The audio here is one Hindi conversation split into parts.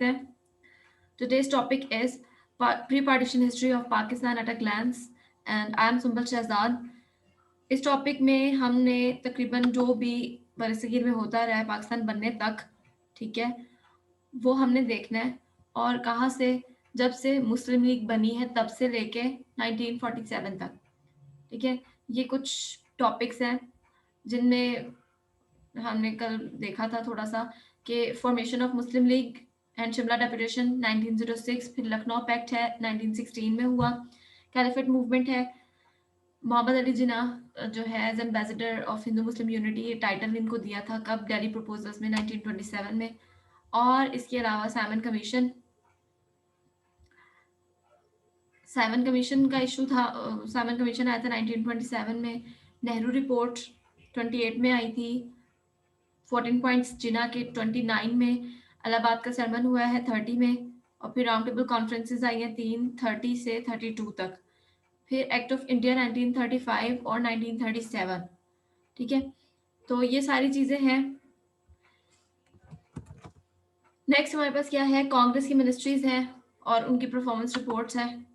देखते हैं। Today's topic is pre-partition history of Pakistan at a glance and I am Sumbal Shahzad. इस टॉपिक में हमने तकरीबन जो भी बरसगीर में होता रहा है पाकिस्तान बनने तक, ठीक है, वो हमने देखना है। और कहाँ से, जब से मुस्लिम लीग बनी है तब से लेके 1947 तक, ठीक है। ये कुछ टॉपिक्स हैं जिनमें हमने कल देखा था थोड़ा सा कि formation of Muslim league and Shimla deputation 1906, फिर लखनऊ पैक्ट है 1916 में हुआ, कैलिफेट मूवमेंट है, मोहम्मद अली जिन्ना जो है as ambassador of Hindu Muslim unity, ये टाइटल इनको दिया था कब, दिल्ली प्रपोजल्स में 1927 में। और इसके अलावा साइमन कमीशन का इशू था, साइमन कमीशन आया था 1927 में। नेहरू रिपोर्ट 28 में आई थी, 14 पॉइंट्स जिना के 29 में, इलाहाबाद का सरमन हुआ है 30 में, और फिर राउंड टेबल कॉन्फ्रेंसेस आई हैं 3, 30 से 32 तक, फिर एक्ट ऑफ इंडिया 1935 और 1937, ठीक है। तो ये सारी चीजें हैं। नेक्स्ट हमारे पास क्या है, कांग्रेस की मिनिस्ट्रीज हैं और उनकी परफॉर्मेंस रिपोर्ट्स हैं,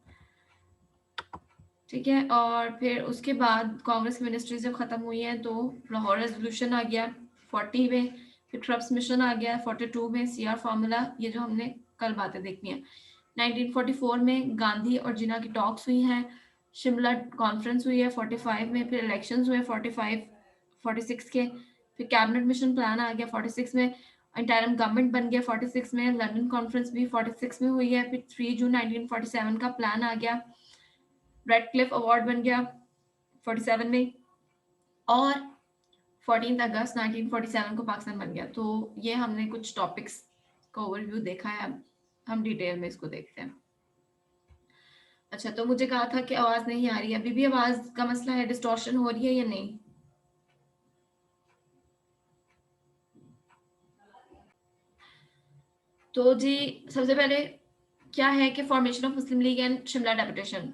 ठीक है। और फिर उसके बाद कांग्रेस मिनिस्ट्री जब खत्म हुई है तो लाहौर रेजोल्यूशन आ गया 40 में, फिर ट्रप्स मिशन आ गया 42 में, सीआर फार्मूला, ये जो हमने कल बातें देखनी है। 1944 में गांधी और जिन्ना की टॉक्स हुई हैं, शिमला कॉन्फ्रेंस हुई है 45 में, फिर इलेक्शंस हुए 45 46 के, फिर कैबिनेट मिशन प्लान आ गया 46 में, इंटरिम गवर्नमेंट बन गया 46 में, लंदन कॉन्फ्रेंस भी 46 में हुई है, फिर 3 जून 1947 का प्लान आ गया, रेडक्लिफ अवार्ड बन गया 47 में, और 14 अगस्त 1947 को पाकिस्तान बन गया। तो ये हमने कुछ टॉपिक्स का ओवरव्यू देखा है, अब हम डिटेल में इसको देखते हैं। अच्छा, तो मुझे कहा था कि आवाज नहीं आ रही है, अभी भी आवाज का मसला है, डिस्टॉर्शन हो रही है या नहीं? तो जी सबसे पहले क्या है कि formation of Muslim league and Shimla deputation.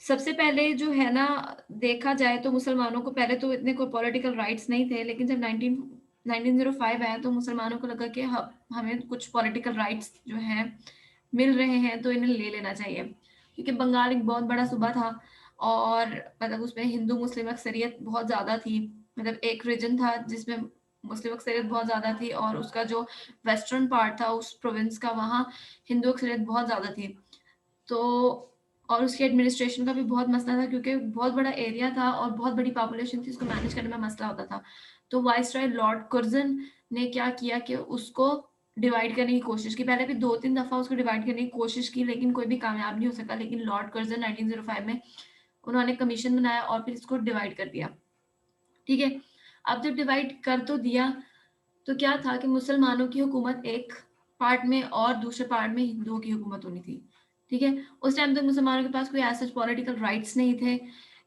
सबसे पहले जो है ना, देखा जाए तो मुसलमानों को पहले तो इतने कोई पॉलिटिकल राइट्स नहीं थे, लेकिन जब 1905 आया तो मुसलमानों को लगा कि हमें कुछ पॉलिटिकल राइट्स जो हैं मिल रहे हैं तो इन्हें ले लेना चाहिए, क्योंकि बंगाल एक बहुत बड़ा सूबा था और मतलब उसमें हिंदू मुस्लिम अक्सरियत बहुत ज़्यादा थी। मतलब एक रीजन था जिसमें मुस्लिम अक्सरियत बहुत ज़्यादा थी और उसका जो वेस्टर्न पार्ट था उस प्रोविंस का, वहाँ हिंदू अक्सरियत बहुत ज़्यादा थी। तो और उसके एडमिनिस्ट्रेशन का भी बहुत मसला था, क्योंकि बहुत बड़ा एरिया था और बहुत बड़ी पॉपुलेशन थी, उसको मैनेज करने में मसला होता था। तो वाइसरॉय लॉर्ड कर्जन ने क्या किया कि उसको डिवाइड करने की कोशिश की। पहले भी 2-3 दफा उसको डिवाइड करने की कोशिश की, लेकिन कोई भी कामयाब नहीं हो सका। लेकिन लॉर्ड कर्जन 1905 में उन्होंने कमीशन बनाया और फिर इसको डिवाइड कर दिया, ठीक है। अब जब डिवाइड कर तो दिया, तो क्या था कि मुसलमानों की हुकूमत एक पार्ट में और दूसरे पार्ट में हिंदुओं की हुकूमत होनी थी, ठीक है। उस टाइम तक मुसलमानों के पास कोई ऐसा पॉलिटिकल राइट्स नहीं थे,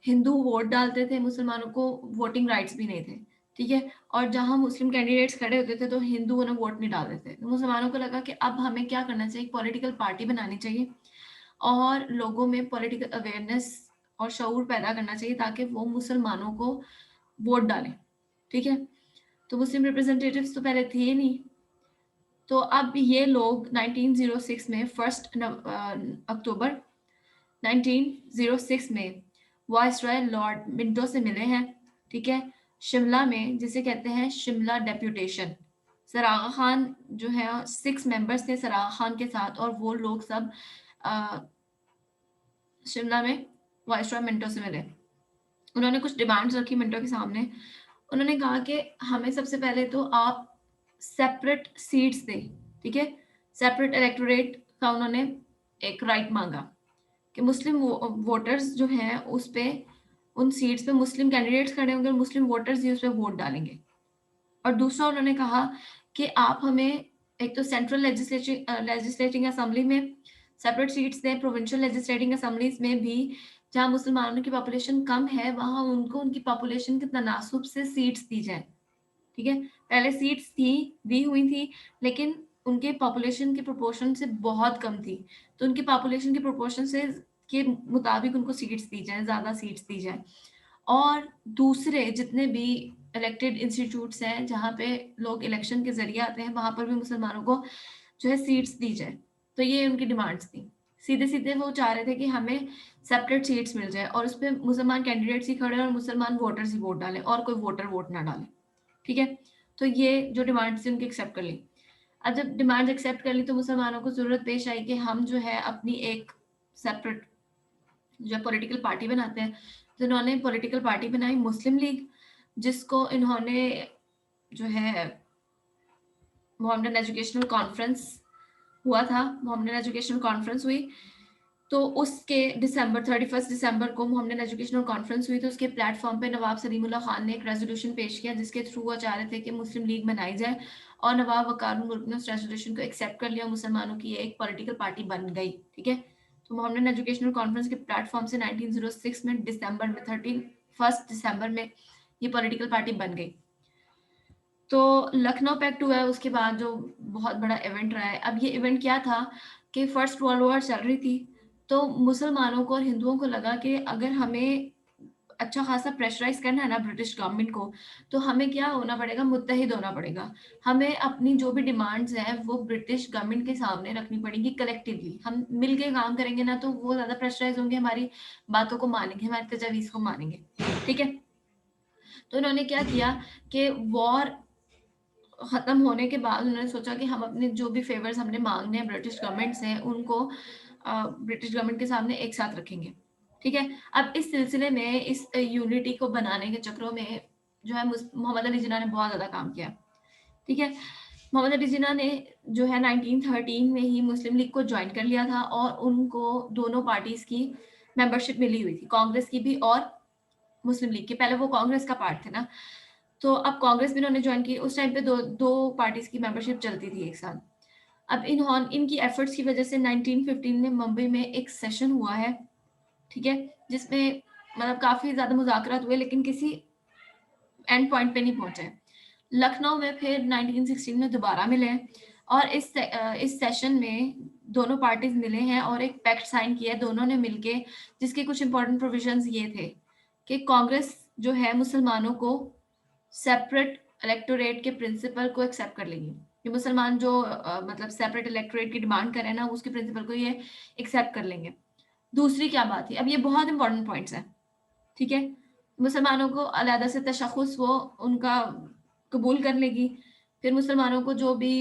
हिंदू वोट डालते थे, मुसलमानों को वोटिंग राइट्स भी नहीं थे, ठीक है। और जहां मुस्लिम कैंडिडेट्स खड़े होते थे तो हिंदू उन्हें वोट नहीं डालते थे। तो मुसलमानों को लगा कि अब हमें क्या करना चाहिए, पॉलिटिकल पार्टी बनानी चाहिए और लोगों में पॉलिटिकल अवेयरनेस और शऊर पैदा करना चाहिए ताकि वो मुसलमानों को वोट डालें, ठीक है। तो मुस्लिम रिप्रेजेंटेटिव्स तो पहले थे ही नहीं। तो अब ये लोग 1906 में 1 अक्टूबर 1906 में वाइसरॉय लॉर्ड मिंटो से मिले हैं, ठीक है, शिमला में, जिसे कहते हैं शिमला डेप्यूटेशन। सरागा खान जो है 6 मेंबर्स थे सरागा खान के साथ, और वो लोग सब अ, शिमला में वाइसरॉय मिंटो से मिले। उन्होंने कुछ डिमांड्स रखी मिंटो के सामने। उन्होंने कहा कि हमें सबसे पहले तो आप सेपरेट सीट्स दें, ठीक है। सेपरेट इलेक्टोरेट का उन्होंने एक राइट मांगा कि मुस्लिम वोटर्स जो हैं उस पे, उन सीट्स पे मुस्लिम कैंडिडेट्स खड़े होंगे और मुस्लिम वोटर्स ही उस पे वोट डालेंगे। और दूसरा उन्होंने कहा कि आप हमें एक तो सेंट्रल लेजिस्लेटिंग असेंबली में सेपरेट सीट्स दें, प्रोविंशियल लेजिस्लेटिंग असेंबलीज में भी जहाँ मुसलमानों की पॉपुलेशन कम है वहाँ उनको उनकी पॉपुलेशन के तनासुब से सीट्स दी जाए, ठीक है। पहले सीट्स थी, दी हुई थी, लेकिन उनके पॉपुलेशन के प्रोपोर्शन से बहुत कम थी। तो उनकी पॉपुलेशन के प्रोपोर्शन से के मुताबिक उनको सीट्स दी जाए, ज़्यादा सीट्स दी जाए। और दूसरे जितने भी इलेक्टेड इंस्टीट्यूट्स हैं जहाँ पे लोग इलेक्शन के जरिए आते हैं, वहाँ पर भी मुसलमानों को जो है सीट्स दी जाए। तो ये उनकी डिमांड्स थी। सीधे सीधे वो चाह रहे थे कि हमें सेपरेट सीट्स मिल जाए और उस पर मुसलमान कैंडिडेट्स ही खड़े और मुसलमान वोटर्स ही वोट डालें और कोई वोटर वोट ना डाले। ठीक है, तो ये जो डिमांड्स थी उनकी एक्सेप्ट कर ली। अब जब डिमांड्स एक्सेप्ट कर ली तो मुसलमानों को जरूरत पेश आई कि हम जो है अपनी एक सेपरेट जो पॉलिटिकल पार्टी बनाते हैं। तो इन्होंने पॉलिटिकल पार्टी बनाई मुस्लिम लीग, जिसको इन्होंने जो है मोहम्मदन एजुकेशनल कॉन्फ्रेंस हुआ था, मोहम्मदन एजुकेशनल कॉन्फ्रेंस हुई। तो उसके दिसंबर 31 दिसंबर को मोहम्मदन एजुकेशनल कॉन्फ्रेंस हुई। तो उसके प्लेटफॉर्म पे नवाब सलीमुल्लाह खान ने एक रेजोल्यूशन पेश किया जिसके थ्रू वो चाह रहे थे कि मुस्लिम लीग बनाई जाए और नवाब वकार मुल्क ने उस रेजोल्यूशन को एक्सेप्ट कर लिया। मुसलमानों की एक पॉलिटिकल पार्टी बन गई। ठीक है, तो मोहम्मदन एजुकेशनल कॉन्फ्रेंस के प्लेटफॉर्म से 1906 में दिसंबर में 31 दिसंबर में ये पॉलिटिकल पार्टी बन गई। तो लखनऊ पैक्ट हुआ है उसके बाद, जो बहुत बड़ा इवेंट रहा है। अब ये इवेंट क्या था कि फर्स्ट वर्ल्ड वॉर चल रही थी। तो मुसलमानों को और हिंदुओं को लगा कि अगर हमें अच्छा खासा प्रेशराइज करना है ना ब्रिटिश गवर्नमेंट को, तो हमें क्या होना पड़ेगा, मुत्तहिद होना पड़ेगा। हमें अपनी जो भी डिमांड्स हैं वो ब्रिटिश गवर्नमेंट के सामने रखनी पड़ेगी कलेक्टिवली। हम मिल के काम करेंगे ना तो वो ज़्यादा प्रेशराइज होंगे, हमारी बातों को मानेंगे, हमारी तजावीज़ को मानेंगे। ठीक है, तो इन्होंने क्या किया कि वॉर खत्म होने के बाद उन्होंने सोचा कि हम अपने जो भी फेवर्स हमने मांगने हैं ब्रिटिश गवर्नमेंट से, उनको ब्रिटिश गवर्नमेंट के सामने एक साथ रखेंगे। ठीक है, अब इस सिलसिले में इस यूनिटी को बनाने के चक्रों में जो है मोहम्मद अली जिन्ना ने बहुत ज़्यादा काम किया। ठीक है, मोहम्मद अली जिन्ना ने जो है 1913 में ही मुस्लिम लीग को ज्वाइन कर लिया था और उनको दोनों पार्टीज की मेंबरशिप मिली हुई थी, कांग्रेस की भी और मुस्लिम लीग की। पहले वो कांग्रेस का पार्ट थे ना, तो अब कांग्रेस भी इन्होंने ज्वाइन की। उस टाइम पे दो दो पार्टीज की मेंबरशिप चलती थी एक साथ। अब इनकी एफर्ट्स की वजह से 1915 में मुंबई में एक सेशन हुआ है। ठीक है, जिसमें मतलब काफी ज्यादा मुज़ाकरात हुए लेकिन किसी एंड पॉइंट पे नहीं पहुंचे। लखनऊ में फिर 1916 में दोबारा मिले और इस सेशन में दोनों पार्टीज मिले हैं और एक पैक्ट साइन किया है दोनों ने मिलके, जिसके कुछ इंपॉर्टेंट प्रोविजंस ये थे कि कांग्रेस जो है मुसलमानों को सेपरेट इलेक्टोरेट के प्रिंसिपल को एक्सेप्ट कर लेंगी। ये मुसलमान जो मतलब सेपरेट इलेक्टोरेट की डिमांड करें ना, उसके प्रिंसिपल को ये एक्सेप्ट कर लेंगे। दूसरी क्या बात है, अब ये बहुत इंपॉर्टेंट पॉइंट्स हैं। ठीक है, मुसलमानों को अलहदा से तशख़्ख़ुस वो उनका कबूल कर लेगी। फिर मुसलमानों को जो भी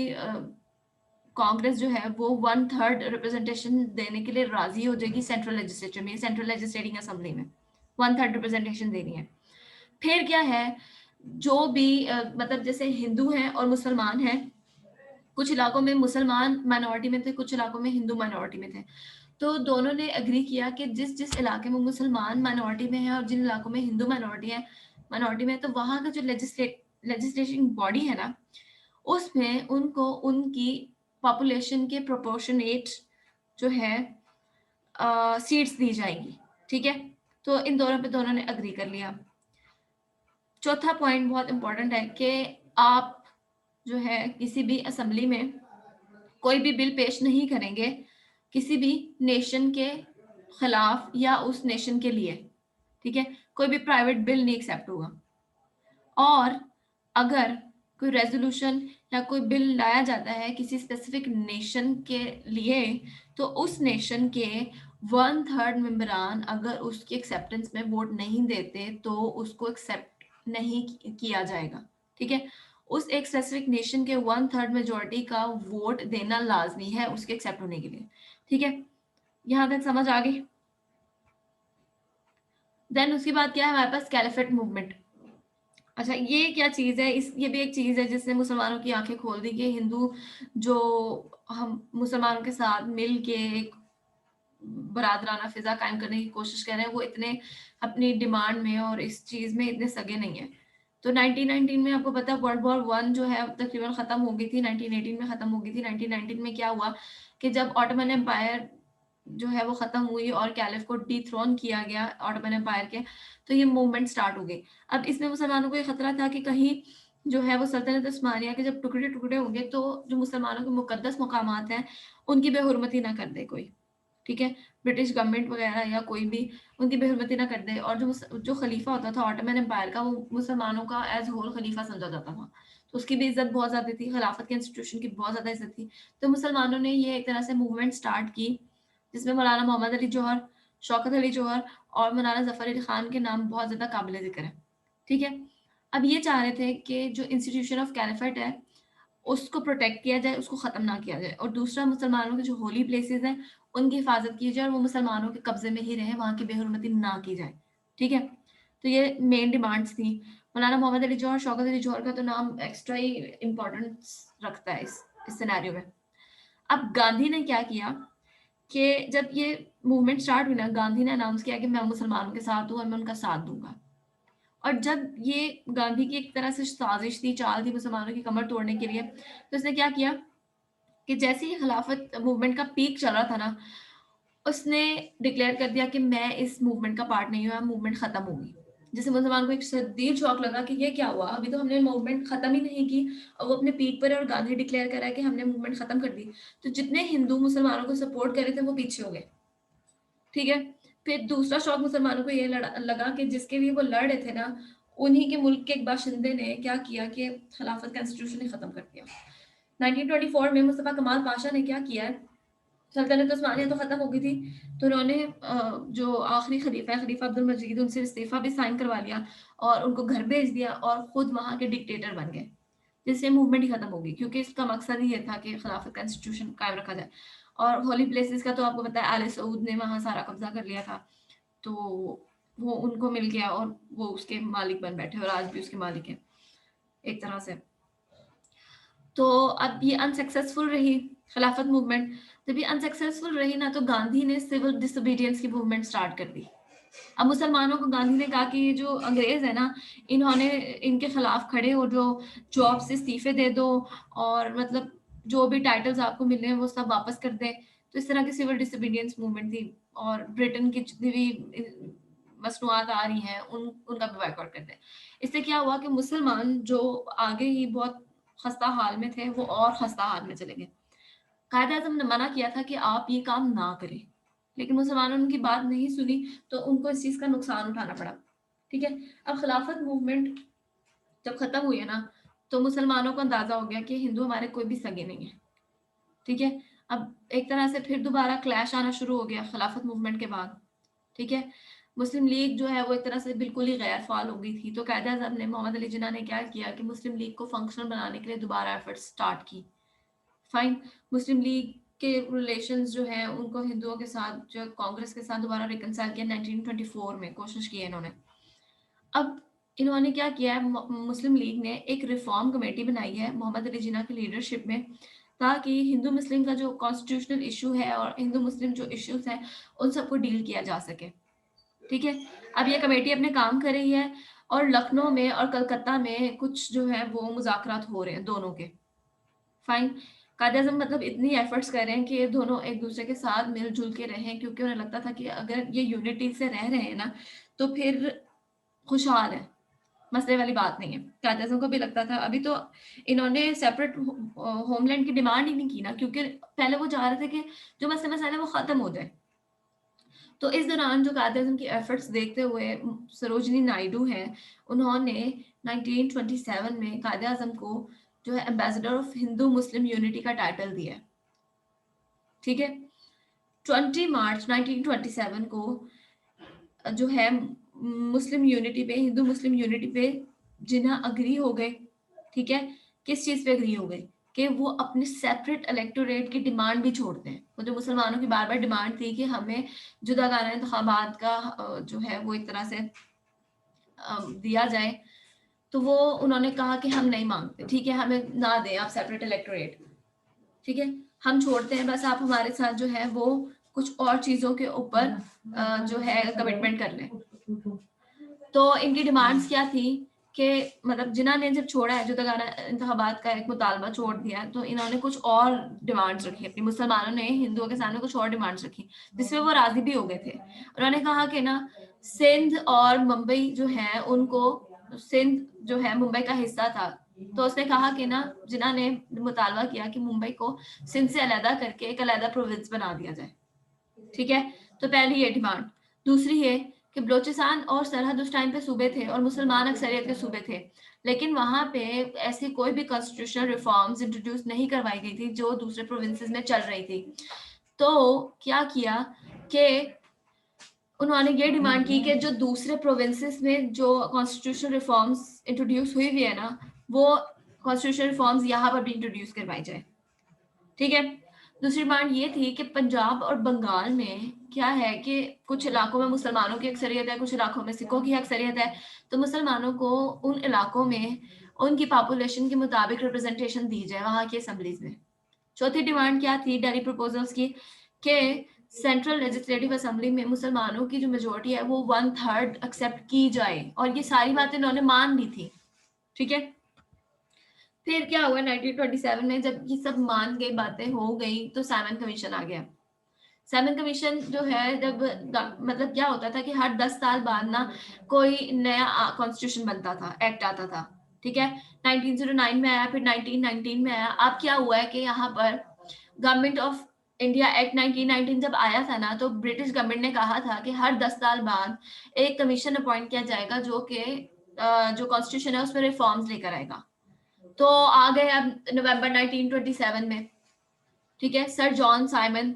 कांग्रेस जो है वो 1/3 रिप्रेजेंटेशन देने के लिए राजी हो जाएगी सेंट्रल लेजिस्लेचर में, सेंट्रल लेजिस्लेटिंग असेंबली में 1/3 रिप्रेजेंटेशन देनी है। फिर क्या है, जो भी मतलब जैसे हिंदू हैं और मुसलमान हैं, कुछ इलाकों में मुसलमान माइनॉरिटी में थे, कुछ इलाकों में हिंदू माइनॉरिटी में थे। तो दोनों ने एग्री किया कि जिस जिस इलाके में मुसलमान माइनॉरिटी में है और जिन इलाकों में हिंदू माइनॉरिटी में, तो वहाँ का जो लेजिस्लेटिंग बॉडी है ना, उसमें उनको उनकी पॉपुलेशन के प्रोपोर्शनेट जो है सीट्स दी जाएंगी। ठीक है, तो इन दोनों पे दोनों ने एग्री कर लिया। चौथा पॉइंट बहुत इंपॉर्टेंट है कि आप जो है किसी भी असेंबली में कोई भी बिल पेश नहीं करेंगे किसी भी नेशन के खिलाफ या उस नेशन के लिए। ठीक है, कोई भी प्राइवेट बिल नहीं एक्सेप्ट होगा। और अगर कोई रेजोल्यूशन या कोई बिल लाया जाता है किसी स्पेसिफिक नेशन के लिए, तो उस नेशन के 1/3 मेंबरान अगर उसकी एक्सेप्टेंस में वोट नहीं देते तो उसको एक्सेप्ट नहीं किया जाएगा। ठीक है, उस एक स्पेसिफिक नेशन के 1/3 मेजोरिटी का वोट देना लाजमी है उसके एक्सेप्ट होने के लिए। ठीक है, यहाँ तक समझ आ गई। देन उसके बाद क्या है हमारे पास, कैलिफेट मूवमेंट। अच्छा, ये क्या चीज़ है, ये भी एक चीज़ है जिसने मुसलमानों की आंखें खोल दी कि हिंदू जो हम मुसलमानों के साथ मिल के एक बरादराना फिजा कायम करने की कोशिश कर रहे हैं, वो इतने अपनी डिमांड में और इस चीज़ में इतने सगे नहीं है। तो 1919 में आपको पता है वर्ल्ड वॉर 1 जो है तकरीबन ख़त्म हो गई थी, 1918 में ख़त्म हो गई थी। 1919 में क्या हुआ कि जब ऑटोमन एम्पायर जो है वो ख़त्म हुई और कैलिफ को डिथ्रोन किया गया ऑटोमन एम्पायर के, तो ये मूवमेंट स्टार्ट हो गई। अब इसमें मुसलमानों को ये खतरा था कि कहीं जो है वो सल्तनत उस्मानिया के जब टुकड़े टुकड़े होंगे तो जो मुसलमानों के मुकद्दस मकामात हैं उनकी बेहुरमती ना कर दे कोई। ठीक है, ब्रिटिश गवर्नमेंट वगैरह या कोई भी उनकी बेहुरमती ना कर दे। और जो खलीफा होता था ऑटोमन एम्पायर का, वो मुसलमानों का एज होल खलीफा समझा जाता था। तो उसकी भी इज्जत बहुत ज्यादा थी, खिलाफत के इंस्टीट्यूशन की बहुत ज्यादा इज्जत थी। तो मुसलमानों ने ये एक तरह से मूवमेंट स्टार्ट की जिसमें मौलाना मोहम्मद अली जौहर, शौकत अली जौहर और मौलाना जफर अली खान के नाम बहुत ज्यादा काबिल जिक्र है। ठीक है, अब ये चाह रहे थे कि जो इंस्टीट्यूशन ऑफ कैलिफेट है उसको प्रोटेक्ट किया जाए, उसको ख़त्म ना किया जाए, और दूसरा मुसलमानों के जो होली प्लेसेस हैं उनकी हिफाजत की जाए और वो मुसलमानों के कब्जे में ही रहे, वहाँ की बेहुरमती ना की जाए। ठीक है, तो ये मेन डिमांड्स थी। मौलाना मोहम्मद अली जौहर, शौकत अली जौहर का तो नाम एक्स्ट्रा ही इम्पोर्टेंस रखता है इस सिनेरियो में। अब गांधी ने क्या किया कि जब ये मूवमेंट स्टार्ट हुई ना, गांधी ने अनाउंस किया कि मैं मुसलमानों के साथ हूँ और मैं उनका साथ दूंगा। और जब ये गांधी की एक तरह से साजिश थी, चाल थी मुसलमानों की कमर तोड़ने के लिए, तो उसने क्या किया कि जैसे ही खिलाफत मूवमेंट का पीक चल रहा था ना, उसने डिक्लेयर कर दिया कि मैं इस मूवमेंट का पार्ट नहीं हुआ, मूवमेंट खत्म होगी। जिससे मुसलमान को एक शदीद शौक लगा कि ये क्या हुआ, अभी तो हमने मूवमेंट खत्म ही नहीं की और वो अपने पीक पर है और गांधी डिक्लेयर कर रहा है कि हमने मूवमेंट खत्म कर दी। तो जितने हिंदू मुसलमानों को सपोर्ट कर रहे थे वो पीछे हो गए। ठीक है, फिर दूसरा शौक मुसलमानों को ये लगा कि जिसके लिए वो लड़ रहे थे ना, उन्हीं के मुल्क के एक बाशिंदे ने क्या किया कि खिलाफत का इंस्टीट्यूशन ही खत्म कर दिया। 1924 में मुस्तफा कमाल पाशा ने क्या किया है, सल्तनत उस्मानिया तो खत्म हो गई थी, तो उन्होंने जो आखिरी खलीफा है खलीफा अब्दुल मजीद, उनसे इस्तीफा भी साइन करवा लिया और उनको घर भेज दिया और खुद वहां के डिक्टेटर बन गए, जिससे मूवमेंट ही खत्म होगी, क्योंकि इसका मकसद ही ये था कि खिलाफत का इंस्टीट्यूशन कायम रखा जाए। और होली प्लेसेस का तो आपको पता है, आले सऊद ने वहां सारा कब्जा कर लिया था, तो वो उनको मिल गया और वो उसके मालिक बन बैठे और आज भी उसके मालिक हैं एक तरह से। तो अब ये अनसक्सेसफुल रही खिलाफत मूवमेंट। जब ये अनसक्सेसफुल रही ना, तो गांधी ने सिविल डिसोबीडियंस की मूवमेंट स्टार्ट कर दी। अब मुसलमानों को गांधी ने कहा कि ये जो अंग्रेज है ना, इन्होंने इनके खिलाफ खड़े हो, जो जॉब से इस्तीफे दे दो और मतलब जो भी टाइटल्स आपको मिले हैं वो सब वापस कर दें। तो इस तरह की सिविल डिसोबीडियंस मूवमेंट थी और ब्रिटेन की जितनी भी मसनूआत आ रही हैं उनका भी बाइकआउट कर दें। इससे क्या हुआ कि मुसलमान जो आगे ही बहुत खस्ता हाल में थे वो और खस्ता हाल में चले गए। कायद आजम ने मना किया था कि आप ये काम ना करें, लेकिन मुसलमानों ने उनकी बात नहीं सुनी, तो उनको इस चीज़ का नुकसान उठाना पड़ा। ठीक है, अब खिलाफत मूवमेंट जब खत्म हुई है ना, तो मुसलमानों को अंदाजा हो गया कि हिंदू हमारे कोई भी सगे नहीं है। ठीक है, अब एक तरह से फिर दोबारा क्लैश आना शुरू हो गया खिलाफत मूवमेंट के बाद। ठीक है, मुस्लिम लीग जो है वो एक तरह से बिल्कुल ही गैर फाल हो गई थी, तो कायद आजम ने, मोहम्मद अली जिन्ना ने क्या किया कि मुस्लिम लीग को फंक्शनल बनाने के लिए दोबारा एफर्ट स्टार्ट की। फाइन, मुस्लिम लीग के रिलेशंस जो हैं उनको हिंदुओं के साथ, जो कांग्रेस के साथ दोबारा रिकनसाइल किया 1924 में, कोशिश की है इन्होंने। अब इन्होंने क्या किया है, मुस्लिम लीग ने एक रिफॉर्म कमेटी बनाई है मोहम्मद अली जिन्ना की लीडरशिप में, ताकि हिंदू मुस्लिम का जो कॉन्स्टिट्यूशनल इशू है और हिंदू मुस्लिम जो इश्यूज हैं उन सबको डील किया जा सके। ठीक है, अब ये कमेटी अपने काम कर रही है और लखनऊ में और कलकत्ता में कुछ जो है वो मुज़ाकरात हो रहे हैं दोनों के। फाइन, कायद-ए-आज़म मतलब इतनी एफर्ट्स कर रहे हैं कि ये दोनों एक दूसरे के साथ मिल-जुल के रहें, क्योंकि उन्हें लगता था कि अगर ये यूनिटी से रह रहे हैं ना, तो फिर खुशहाल है, मसले वाली बात नहीं है। कायद-ए-आज़म को भी लगता था, अभी तो इन्होंने सेपरेट होमलैंड की डिमांड ही नहीं की ना, क्योंकि पहले वो चाह रहे थे कि जो मसले-मसाइल है वो ख़त्म हो जाए। तो इस दौरान जो कायद-ए-आज़म की एफर्ट्स देखते हुए सरोजिनी नायडू हैं, उन्होंने 1927 में कायद-ए-आज़म को जो है ambassador of Hindu Muslim unity का टाइटल दिया है। ठीक है, 20 मार्च 1927 को जो है मुस्लिम यूनिटी पे, हिंदू मुस्लिम यूनिटी पे जिन्ना अग्री हो गए। ठीक है, किस चीज़ पे अग्री हो गए कि वो अपने सेपरेट इलेक्टोरेट की डिमांड भी छोड़ते हैं। वो जो मुसलमानों की बार-बार डिमांड थी कि हमें जुदागाना इंतखाबात का जो है वो एक तरह से दिया जाए, तो वो उन्होंने कहा कि हम नहीं मांगते, ठीक है, हमें ना दें आप सेपरेट इलेक्टोरेट। ठीक है, हम छोड़ते हैं, बस आप हमारे साथ जो है वो कुछ और चीज़ों के ऊपर जो है कमिटमेंट कर लें। तो इनकी डिमांड्स क्या थी कि मतलब जिन्ना ने जब छोड़ा है जुदागाना इंतखाबात का एक मुतालबा छोड़ दिया, तो इन्होंने कुछ और डिमांड्स रखी अपनी, मुसलमानों ने हिंदुओं के सामने कुछ और डिमांड्स रखी जिसमें वो राजी भी हो गए थे। उन्होंने कहा कि ना सिंध और मुंबई जो है उनको, सिंध जो है मुंबई का हिस्सा था, तो उसने कहा कि ना, जिन्ना ने मुतालबा किया कि मुंबई को सिंध से अलहदा करके एक अलहदा प्रोविंस बना दिया जाए। ठीक है, तो पहली ये डिमांड। दूसरी है कि बलोचिस्तान और सरहद उस टाइम पे सूबे थे और मुसलमान अक्सरियत के सूबे थे, लेकिन वहाँ पे ऐसी कोई भी कॉन्स्टिट्यूशनल रिफॉर्म्स इंट्रोड्यूस नहीं करवाई गई थी जो दूसरे प्रोविंसेस में चल रही थी। तो क्या किया कि उन्होंने ये डिमांड की कि जो दूसरे प्रोविंसेस में जो कॉन्स्टिट्यूशनल रिफॉर्म्स इंट्रोड्यूस हुई है ना, वो कॉन्स्टिट्यूशनल रिफॉर्म्स यहाँ पर भी इंट्रोड्यूस करवाई जाए। ठीक है। दूसरी डिमांड ये थी कि पंजाब और बंगाल में क्या है कि कुछ इलाकों में मुसलमानों की अक्सरियत है, कुछ इलाकों में सिखों की अक्सरियत है, तो मुसलमानों को उन इलाकों में उनकी पॉपुलेशन के मुताबिक रिप्रेजेंटेशन दी जाए वहां की असेंबलीज में। चौथी डिमांड क्या थी दिल्ली प्रपोजल्स की कि सेंट्रल लेजिस्लेटिव असेंबली में मुसलमानों की जो मेजोरिटी है वो 1/3 एक्सेप्ट की जाए, और ये सारी बातें इन्होंने मान ली थी। ठीक है। फिर क्या हुआ 1927 में, जब ये सब मान गई, बातें हो गई, तो साइमन कमीशन आ गया। साइमन कमीशन जो है, जब मतलब क्या होता था कि हर 10 साल बाद ना कोई नया कॉन्स्टिट्यूशन बनता था, एक्ट आता था। ठीक है। 1909 में आया, फिर 1919 में आया। अब क्या हुआ है कि यहाँ पर गवर्नमेंट ऑफ इंडिया एक्ट 1919 जब आया था ना, तो ब्रिटिश गवर्नमेंट ने कहा था कि हर 10 साल बाद एक कमीशन अपॉइंट किया जाएगा जो कि जो कॉन्स्टिट्यूशन है उसमें रिफॉर्म्स लेकर आएगा। तो आ गए अब नवंबर 1927 में। ठीक है। सर जॉन साइमन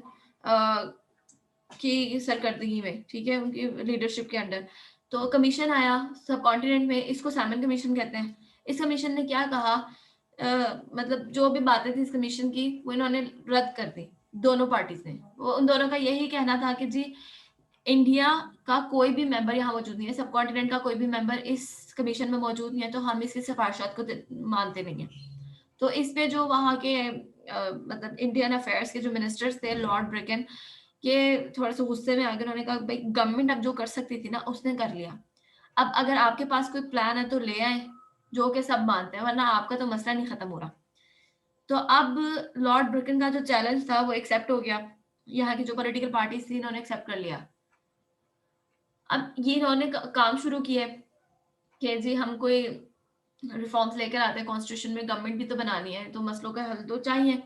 की सरकर्दगी में, ठीक है, उनकी लीडरशिप के अंडर तो कमीशन आया सब कॉन्टिनेंट में। इसको साइमन कमीशन कहते हैं। इस कमीशन ने क्या कहा, मतलब जो भी बातें थी इस कमीशन की वो इन्होंने रद्द कर दी, दोनों पार्टीज ने। वो उन दोनों का यही कहना था कि जी इंडिया का कोई भी मेंबर यहाँ मौजूद नहीं है, सब कॉन्टिनेंट का कोई भी मेंबर इस कमीशन में मौजूद नहीं है, तो हम इसकी सिफारिशात को मानते नहीं है। तो इस पे जो वहाँ के मतलब इंडियन अफेयर्स के जो मिनिस्टर्स थे, लॉर्ड ब्रिकन, ये थोड़ा सा गुस्से में आ गए। उन्होंने कहा भाई गवर्नमेंट अब जो कर सकती थी ना उसने कर लिया, अब अगर आपके पास कोई प्लान है तो ले आए जो कि सब मानते हैं, वरना आपका तो मसला नहीं खत्म हो रहा। तो अब लॉर्ड ब्रिकन का जो चैलेंज था वो एक्सेप्ट हो गया, यहाँ की जो पॉलिटिकल पार्टीज थी इन्होंने एक्सेप्ट कर लिया। अब ये इन्होंने काम शुरू किया कि जी हम कोई रिफॉर्म्स लेकर आते हैं कॉन्स्टिट्यूशन में, गवर्नमेंट भी तो बनानी है, तो मसलों का हल तो चाहिए।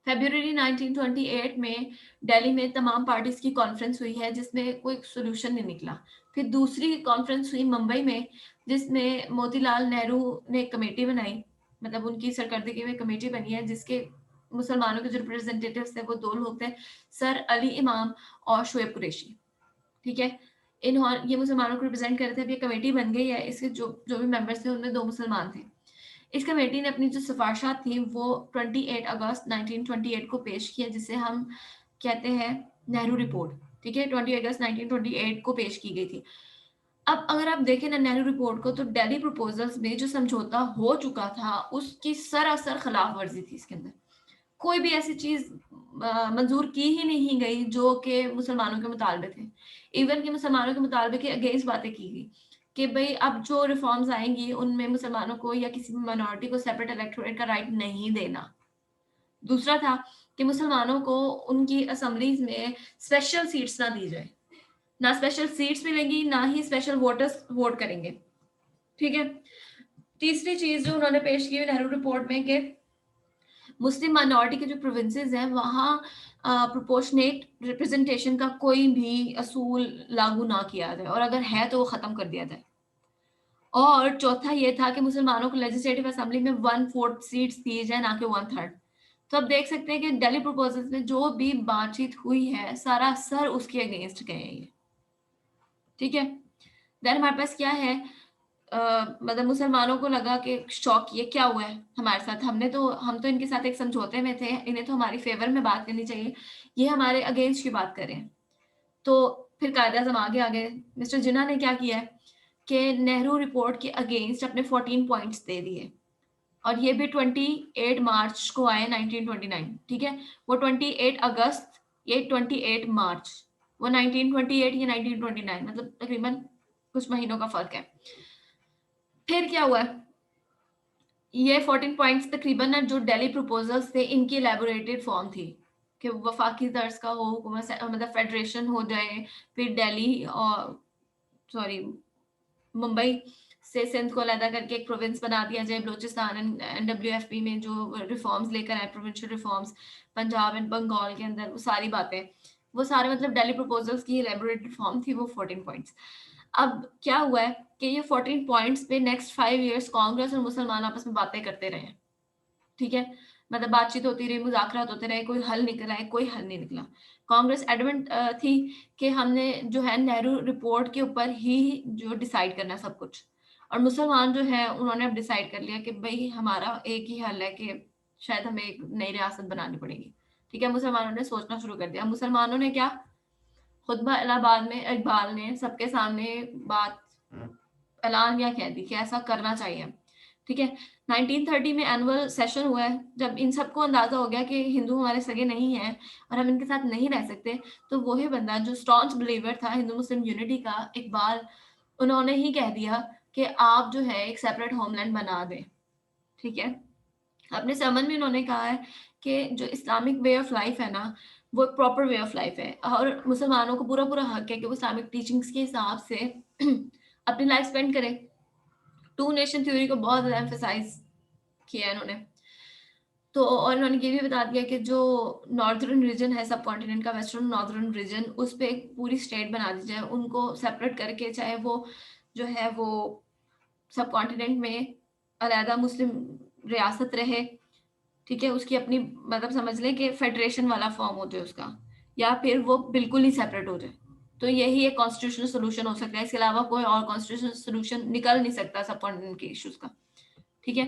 फरवरी 1928 में दिल्ली में तमाम पार्टीज की कॉन्फ्रेंस हुई है जिसमें कोई सोल्यूशन नहीं निकला। फिर दूसरी कॉन्फ्रेंस हुई मुंबई में जिसमें मोतीलाल नेहरू ने एक कमेटी बनाई, मतलब उनकी सरकर्दगी में कमेटी बनी है जिसके मुसलमानों के जो रिप्रेजेंटेटिव्स थे वो दो लोग थे, सर अली इमाम और शोएब कुरैशी। ठीक है। इन्होंने ये मुसलमानों को रिप्रेजेंट कर रहे थे। अब ये कमेटी बन गई है, इसके जो जो भी मेंबर्स थे उनमें 2 मुसलमान थे। इस कमेटी ने अपनी जो सिफारिशात थी वो 28 अगस्त 1928 को पेश किया, जिसे हम कहते हैं नेहरू रिपोर्ट। ठीक है। 28 अगस्त 1928 को पेश की गई थी। अब अगर आप देखें ना नेहरू रिपोर्ट को, तो दिल्ली प्रपोजल्स में जो समझौता हो चुका था उसकी सरासर खिलाफ वर्जी थी इसके अंदर। कोई भी ऐसी चीज मंजूर की ही नहीं गई जो कि मुसलमानों के मुतालबे थे। इवन कि मुसलमानों के मुतालबे के अगेंस्ट बातें की गई कि भाई अब जो रिफॉर्म्स आएंगी उनमें मुसलमानों को या किसी भी माइनॉरिटी को सेपरेट इलेक्टोरेट का राइट नहीं देना। दूसरा था कि मुसलमानों को उनकी असेंबलीज में स्पेशल सीट्स ना दी जाए, ना स्पेशल सीट्स मिलेंगी ना ही स्पेशल वोटर्स वोट करेंगे। ठीक है। तीसरी चीज जो उन्होंने पेश की नेहरू रिपोर्ट में कि मुस्लिम माइनॉरिटी के जो प्रोविंसेस हैं वहाँ प्रोपोर्शनेट रिप्रेजेंटेशन का कोई भी असूल लागू ना किया जाए, और अगर है तो वो खत्म कर दिया जाए। और चौथा ये था कि मुसलमानों को लेजिस्लेटिव असेंबली में 1/4 सीट्स दी जाए, ना कि 1/3। तो अब देख सकते हैं कि दिल्ली प्रपोजल्स में जो भी बातचीत हुई है सारा सर उसके अगेंस्ट गए हैं ये। ठीक है। देन हमारे पास क्या है, मतलब मुसलमानों को लगा कि शौक ये क्या हुआ है हमारे साथ, हम तो इनके साथ एक समझौते में थे, इन्हें तो हमारी फेवर में बात करनी चाहिए, ये हमारे अगेंस्ट की बात करें। तो फिर कायदे आजम आगे आ गए। मिस्टर जिन्ना ने क्या किया है कि नेहरू रिपोर्ट के अगेंस्ट अपने 14 पॉइंट्स दे दिए, और ये भी 28 मार्च को आए 1929। ठीक है। वो 28 अगस्त, ये 28 मार्च, वो 1928 या 1929, मतलब तकरीबन कुछ महीनों का फर्क है। फिर क्या हुआ, ये 14 पॉइंट्स तकरीबन ना जो दिल्ली प्रपोजल्स थे इनकी एलैबोरेटेड फॉर्म थी कि वफाकी तर्ज का हो, मतलब फेडरेशन हो जाए, फिर दिल्ली और सॉरी मुंबई से सिंध को अलहदा करके एक प्रोविंस बना दिया जाए, बलूचिस्तान एनडब्ल्यूएफपी में जो रिफॉर्म्स लेकर आए, provincial reforms, Punjab and Bengal के अंदर वो सारी बातें, वो सारे मतलब दिल्ली प्रपोजल्स की एलेबोरेटेड फॉर्म थी वो 14 पॉइंट्स। अब क्या हुआ है कि ये 14 पॉइंट्स पे नेक्स्ट 5 इयर्स कांग्रेस और मुसलमान आपस में बातें करते रहे, ठीक है? मतलब बातचीत होती रही, मुज़ाकरात होते रहे, कोई हल निकल आए, कोई हल नहीं निकला। कांग्रेस एडमेंट थी कि हमने जो है नेहरू रिपोर्ट के ऊपर ही जो डिसाइड करना है सब कुछ। और मुसलमान जो है उन्होंने अब डिसाइड कर लिया कि भई हमारा एक ही हल है कि शायद हमें एक नई रियासत बनानी पड़ेगी। ठीक है? मुसलमानों ने सोचना शुरू कर दिया। मुसलमानों ने क्या, खुतबा इलाहाबाद में इकबाल ने सबके सामने बात ऐलान या कह दी कि ऐसा करना चाहिए। ठीक है? 1930 में एनुअल सेशन हुआ है, जब इन सबको अंदाज़ा हो गया कि हिंदू हमारे सगे नहीं हैं और हम इनके साथ नहीं रह सकते, तो वही बंदा जो स्टॉन्च बिलीवर था हिंदू मुस्लिम यूनिटी का, इकबाल, उन्होंने ही कह दिया कि आप जो है एक सेपरेट होमलैंड बना दें। ठीक है? अपने sermon में उन्होंने कहा है कि जो इस्लामिक वे ऑफ लाइफ है ना, वो एक प्रॉपर वे ऑफ लाइफ है और मुसलमानों को पूरा-पूरा हक है कि वो इस्लामिक टीचिंग्स के हिसाब से अपनी लाइफ स्पेंड करें। टू नेशन थ्योरी को बहुत ज़्यादा एम्फसाइज़ किया है इन्होंने। तो और इन्होंने ये भी बता दिया कि जो नॉर्दर्न रीजन है सब कॉन्टिनेंट का, वेस्टर्न नॉर्दर्न रीजन, उस पे एक पूरी स्टेट बना दी जाए, उनको सेपरेट करके, चाहे वो जो है वो सब कॉन्टिनेंट में अलहदा मुस्लिम रियासत रहे, ठीक है? उसकी अपनी मतलब समझ लें कि फेडरेशन वाला फॉर्म हो जाए उसका, या फिर वो बिल्कुल ही सेपरेट हो जाए। तो यही एक कॉन्स्टिट्यूशनल सॉल्यूशन हो सकता है, इसके अलावा कोई और कॉन्स्टिट्यूशनल सॉल्यूशन निकल नहीं सकता सब कॉन्टिनेंट के इश्यूज़ का, ठीक है?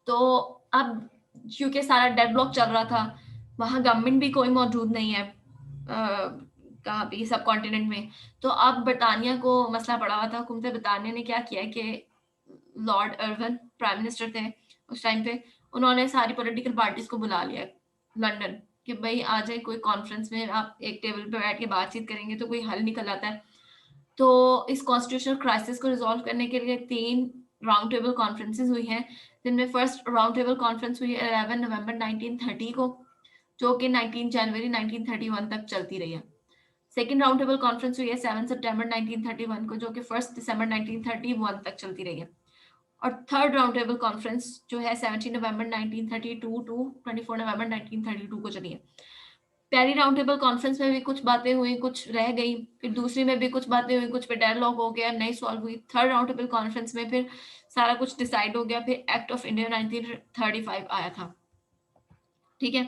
तो अब क्योंकि सारा डेडलॉक चल रहा था, वहाँ गवर्नमेंट भी कोई मौजूद नहीं है कहाँ पे सब कॉन्टिनेंट में, तो अब बरतानिया को मसला पड़ा हुआ था। हुकूमत बरतानिया ने क्या किया कि लॉर्ड इरविन प्राइम मिनिस्टर थे उस टाइम पे, उन्होंने सारी पॉलिटिकल पार्टीज़ को बुला लिया लंदन कि भई आ जाए कोई कॉन्फ्रेंस में, आप एक टेबल पे बैठ के बातचीत करेंगे तो कोई हल निकल आता है। तो इस कॉन्स्टिट्यूशनल क्राइसिस को रिज़ॉल्व करने के लिए 3 राउंड टेबल कॉन्फ्रेंसेस हुई हैं, जिनमें फर्स्ट राउंड टेबल कॉन्फ्रेंस हुई 11 नवंबर 1930 को, जो कि 19 जनवरी 1931 तक चलती रही है। सेकंड राउंड टेबल कॉन्फ्रेंस हुई है 7 सितंबर 1931 को, जो कि 1 दिसंबर 1931 तक चलती रही है। और थर्ड राउंड टेबल कॉन्फ्रेंस जो है 17 नवंबर 1932 टू 24 नवंबर 1932 को चली है। पहली राउंड टेबल कॉन्फ्रेंस में भी कुछ बातें हुई, कुछ रह गई, फिर दूसरी में भी कुछ बातें हुई, कुछ पे डेडलॉक हो गया, नहीं सॉल्व हुई। थर्ड राउंड टेबल कॉन्फ्रेंस में फिर सारा कुछ डिसाइड हो गया, फिर एक्ट ऑफ इंडिया 1935 आया था, ठीक है?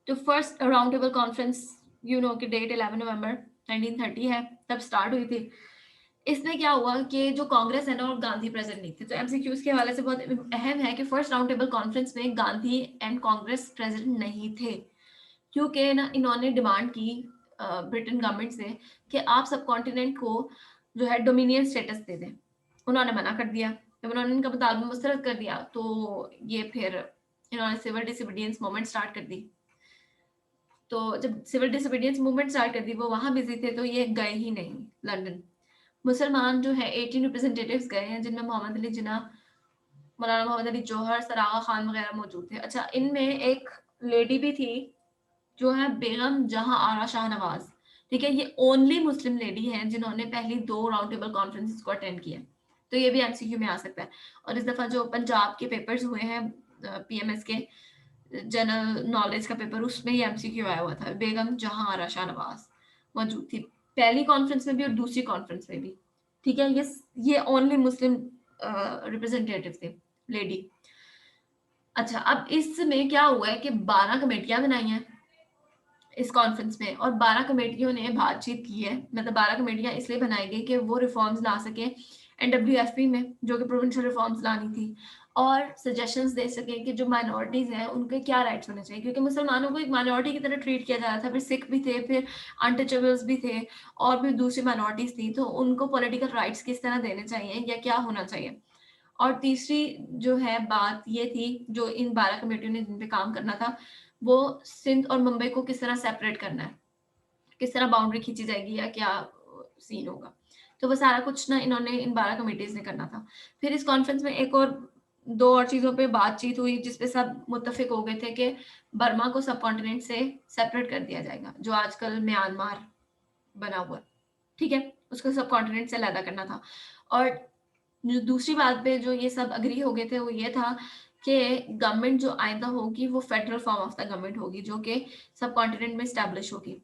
तो first round table conference you know की डेट 11 नवंबर 1930 है, तब स्टार्ट हुई थी। इसमें क्या हुआ कि जो कांग्रेस है ना और गांधी प्रेजेंट नहीं थे, तो एमसीक्यूज के हवाले से बहुत अहम है कि फर्स्ट राउंड टेबल कॉन्फ्रेंस में गांधी एंड कांग्रेस प्रेजेंट नहीं थे, क्योंकि ना इन्होंने डिमांड की ब्रिटेन गवर्नमेंट से कि आप सब कॉन्टिनेंट को जो है डोमिनियन स्टेटस दे दें। उन्होंने मना कर दिया। जब उन्होंने इनका मुतालबा मुस्तरद कर दिया तो ये फिर इन्होंने सिविल डिसोबीडियंस मूवमेंट स्टार्ट कर दी। तो जब सिविल डिसोबीडियंस मूवमेंट स्टार्ट कर दी, वो वहाँ बिजी थे, तो ये गए ही नहीं लंदन। मुसलमान जो है 18 रिप्रेजेंटेटिव्स गए हैं, जिनमें मोहम्मद अली जिन्ना, मौलाना मोहम्मद अली जौहर, सरागा खान वगैरह मौजूद थे। अच्छा, इनमें एक लेडी भी थी जो है बेगम जहां आरा शाहनवाज, ठीक है? ये ओनली मुस्लिम लेडी हैं जिन्होंने पहली 2 राउंड टेबल कॉन्फ्रेंसेस को अटेंड किया। तो ये भी एमसीक्यू में आ सकता है। और इस दफा जो पंजाब के पेपर्स हुए हैं पीएमएस के जनरल नॉलेज का पेपर, उसमें ये एमसीक्यू आया हुआ था, बेगम जहां आरा शाहनवाज मौजूद थी पहली कॉन्फ्रेंस में भी और दूसरी कॉन्फ्रेंस में भी, ठीक है? ये ओनली मुस्लिम रिप्रेजेंटेटिव थे, लेडी। अच्छा, अब इसमें क्या हुआ है कि 12 कमेटियां बनाई हैं इस कॉन्फ्रेंस में, और 12 कमेटियों ने बातचीत की है। मतलब 12 कमेटियां इसलिए बनाई गई कि वो रिफॉर्म्स ला सके एनडब्ल्यूएफपी में, जो कि प्रोविंशियल रिफॉर्म्स लानी थी, और सजेशंस दे सके कि जो माइनॉरिटीज हैं उनके क्या राइट्स होने चाहिए, क्योंकि मुसलमानों को एक माइनॉरिटी की तरह ट्रीट किया जा रहा था। फिर सिख भी थे, फिर अनटचेबल्स भी थे, और भी दूसरी माइनॉरिटीज थी, तो उनको पॉलिटिकल राइट्स किस तरह देने चाहिए या क्या होना चाहिए। और तीसरी जो है बात ये थी, जो इन 12 कमेटियों ने जिन पे काम करना था, वो सिंध और मुंबई को किस तरह सेपरेट करना है, किस तरह बाउंड्री खींची जाएगी या क्या सीन होगा। तो वो सारा कुछ ना इन्होंने इन 12 कमेटीज ने करना था। फिर इस कॉन्फ्रेंस में एक और 2 और चीज़ों पे बातचीत हुई, जिसपे सब मुत्तफ़िक हो गए थे कि बर्मा को सब कॉन्टिनेंट से सेपरेट कर दिया जाएगा, जो आजकल म्यांमार बना हुआ है, ठीक है? उसको सब कॉन्टिनेंट से अलग करना था। और जो दूसरी बात पे जो ये सब एग्री हो गए थे, वो ये था कि गवर्नमेंट जो आइंदा होगी वो federal form of the government होगी, जो कि सब कॉन्टिनेंट में एस्टैब्लिश होगी।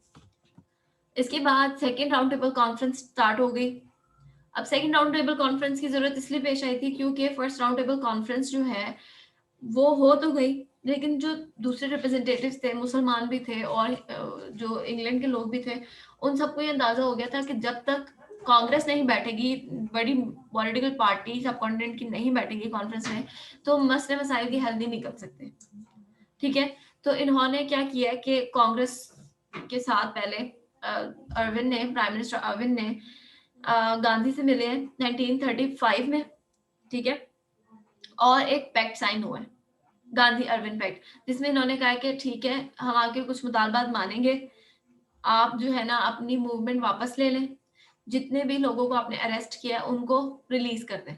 इसके बाद second round table conference start हो गई। अब सेकेंड राउंड टेबल कॉन्फ्रेंस की जरूरत इसलिए पेश आई थी क्योंकि फर्स्ट राउंड टेबल कॉन्फ्रेंस जो है वो हो तो गई, लेकिन जो दूसरे रिप्रेजेंटेटिव्स थे मुसलमान भी थे और जो इंग्लैंड के लोग भी थे, उन सबको ये अंदाजा हो गया था कि जब तक कांग्रेस नहीं बैठेगी, बड़ी पॉलिटिकल पार्टी सब कॉन्टिनेंट की नहीं बैठेगी कॉन्फ्रेंस में, तो मसले मसाइल की हल नहीं निकल सकते। ठीक है, तो इन्होंने क्या किया कि कांग्रेस के साथ पहले अरविंद ने, प्राइम मिनिस्टर अरविंद ने गांधी से मिले हैं 1935 में। ठीक है, और एक पैक्ट साइन हुआ है, गांधी अरविंद पैक्ट, जिसमें इन्होंने कहा कि ठीक है हम आपके कुछ मुतालबात मानेंगे, आप जो है ना अपनी मूवमेंट वापस ले लें, जितने भी लोगों को आपने अरेस्ट किया उनको रिलीज कर दें।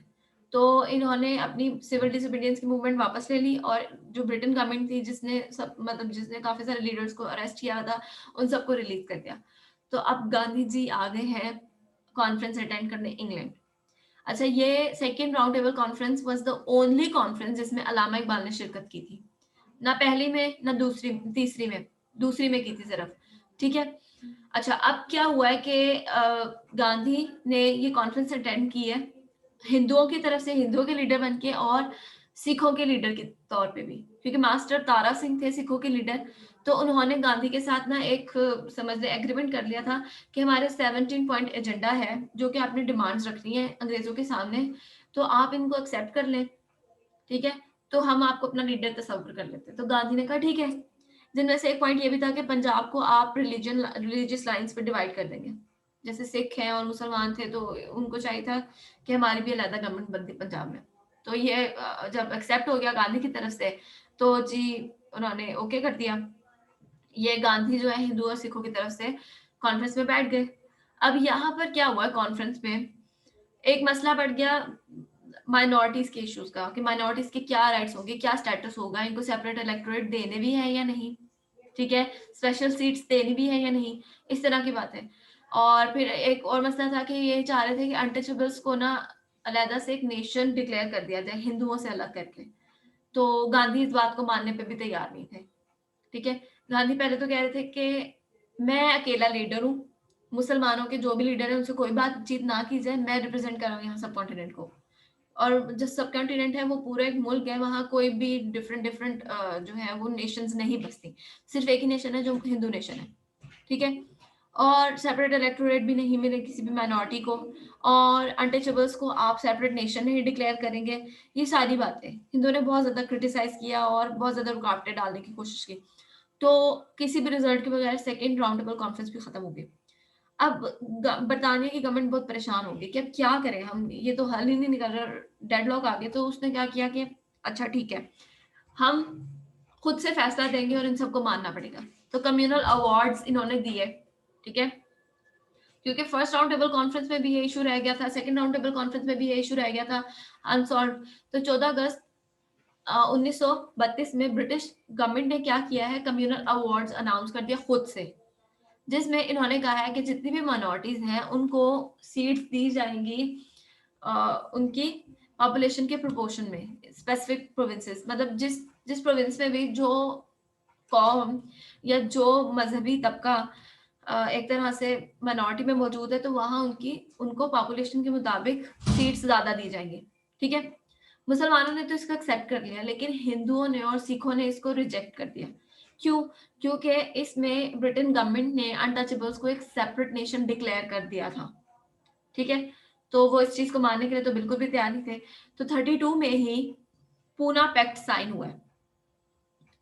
तो इन्होंने अपनी सिविल डिसोबीडियंस की मूवमेंट वापस ले ली, और जो ब्रिटेन गवर्नमेंट थी जिसने सब मतलब जिसने काफी सारे लीडर्स को अरेस्ट किया था, उन सबको रिलीज कर दिया। तो अब गांधी जी आ गए हैं कॉन्फ्रेंस अटेंड करने इंग्लैंड। अच्छा, ये second round table conference was the only conference जिसमें अलामा इकबाल ने शिरकत की थी, ना पहली में ना दूसरी तीसरी में, दूसरी में की थी सिर्फ। ठीक है, अच्छा अब क्या हुआ है कि गांधी ने ये कॉन्फ्रेंस अटेंड की है हिंदुओं की तरफ से, हिंदुओं के लीडर बन के, और सिखों के लीडर के तौर पे भी, क्योंकि मास्टर तारा सिंह थे सिखों के लीडर। तो उन्होंने गांधी के साथ ना एक समझ ले एग्रीमेंट कर लिया था कि हमारे 17 पॉइंट एजेंडा है जो कि आपने डिमांड्स रखनी है अंग्रेजों के सामने, तो आप इनको एक्सेप्ट कर लें। ठीक है, तो हम आपको अपना लीडर तस्वर कर लेते हैं। तो गांधी ने कहा ठीक है, जिनमें से एक पॉइंट ये भी था कि पंजाब को आप रिलीजियस लाइंस पे डिवाइड कर देंगे, जैसे सिख हैं और मुसलमान थे तो उनको चाहिए था कि हमारी भी अलग गवर्नमेंट बनती पंजाब में। तो ये जब एक्सेप्ट हो गया गांधी की तरफ से, तो जी उन्होंने ओके कर दिया। ये गांधी जो है हिंदू और सिखों की तरफ से कॉन्फ्रेंस में बैठ गए। अब यहाँ पर क्या हुआ कॉन्फ्रेंस में, एक मसला बढ़ गया माइनॉरिटीज के इश्यूज का, कि माइनॉरिटीज के क्या राइट्स होंगे, क्या स्टेटस होगा, इनको सेपरेट इलेक्टोरेट देने भी है या नहीं, ठीक है, स्पेशल सीट्स देनी भी है या नहीं, इस तरह की बात है। और फिर एक और मसला था कि ये चाह रहे थे कि अनटचेबल्स को ना अलहदा से एक नेशन डिक्लेयर कर दिया जाए हिंदुओं से अलग करके। तो गांधी इस बात को मानने पे भी तैयार नहीं थे। ठीक है, गांधी पहले तो कह रहे थे कि मैं अकेला लीडर हूँ, मुसलमानों के जो भी लीडर है उनसे कोई बातचीत ना की जाए, मैं रिप्रेजेंट कर रहा हूँ यहाँ सब कॉन्टिनेंट को। और जो सब कॉन्टिनेंट है वो पूरा एक मुल्क है, वहाँ कोई भी डिफरेंट डिफरेंट जो है वो नेशंस नहीं बसती, सिर्फ एक ही नेशन है जो हिंदू नेशन है। ठीक है, और सेपरेट इलेक्टोरेट भी नहीं मिले किसी भी माइनॉरिटी को, और अनटचेबल्स को आप सेपरेट नेशन नहीं डिक्लेयर करेंगे। ये सारी बातें हिंदुओं ने बहुत ज्यादा क्रिटिसाइज किया और बहुत ज्यादा रुकावटें डालने की कोशिश की। तो किसी भी रिजल्ट के बगैर सेकेंड राउंड टेबल कॉन्फ्रेंस भी खत्म हो गई। अब बरतानिया की गवर्नमेंट बहुत परेशान हो गई कि अब क्या करें हम, ये तो हल ही नहीं निकल रहा, डेडलॉक आ गया। तो उसने क्या किया कि अच्छा ठीक है, हम खुद से फैसला देंगे और इन सबको मानना पड़ेगा। तो कम्युनल अवार्ड्स इन्होंने दिए। ठीक है, क्योंकि फर्स्ट राउंड टेबल कॉन्फ्रेंस में भी ये इशू रह गया था, सेकंड राउंड टेबल कॉन्फ्रेंस में भी ये इशू रह गया था अनसॉल्व। तो 14 अगस्त 1932 में ब्रिटिश गवर्नमेंट ने क्या किया है, कम्युनल अवार्ड्स अनाउंस कर दिया खुद से, जिसमें इन्होंने कहा है कि जितनी भी माइनॉरिटीज हैं उनको सीट्स दी जाएंगी उनकी पॉपुलेशन के प्रोपोर्शन में, स्पेसिफिक प्रोविंसेस, मतलब जिस जिस प्रोविंस में भी जो कौम या जो मजहबी तबका एक तरह से माइनॉरिटी में मौजूद है, तो वहां उनको पॉपुलेशन के मुताबिक सीट्स ज्यादा दी जाएंगी। ठीक है, मुसलमानों ने तो इसको एक्सेप्ट कर लिया, लेकिन हिंदुओं ने और सिखों ने इसको रिजेक्ट कर दिया। क्यों? क्योंकि इसमें ब्रिटेन गवर्नमेंट ने अनटचेबल्स को एक सेपरेट नेशन डिक्लेयर कर दिया था। ठीक है, तो वो इस चीज को मानने के लिए तो बिल्कुल भी तैयार नहीं थे। तो 32 में ही पूना पैक्ट साइन हुआ है।